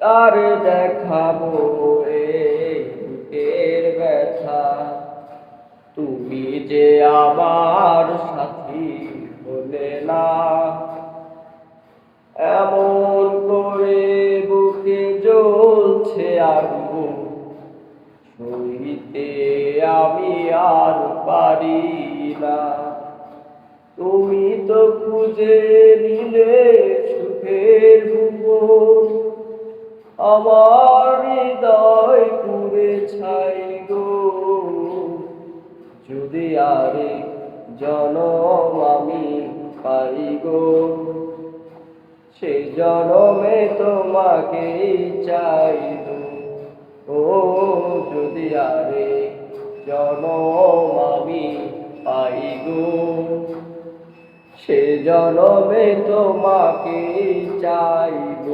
আর দেখাবো এই বুকের ব্যথা। তুমি যে আমার সাথী হলে না, এমন করে বুকে জ্বলছে আগুন, সইতে আমি আর পারি না। তুমি তো খুঁজে নিলে সুখের ভুবন, আমার হৃদয় পুড়ে ছাই গো। যদি আরেক জনম আমি পাই গো, সে জনমে তোমাকেই চাইব। ও যদি আরেক জনম আমি পাই গো, সে জনমে তোমাকেই চাইব।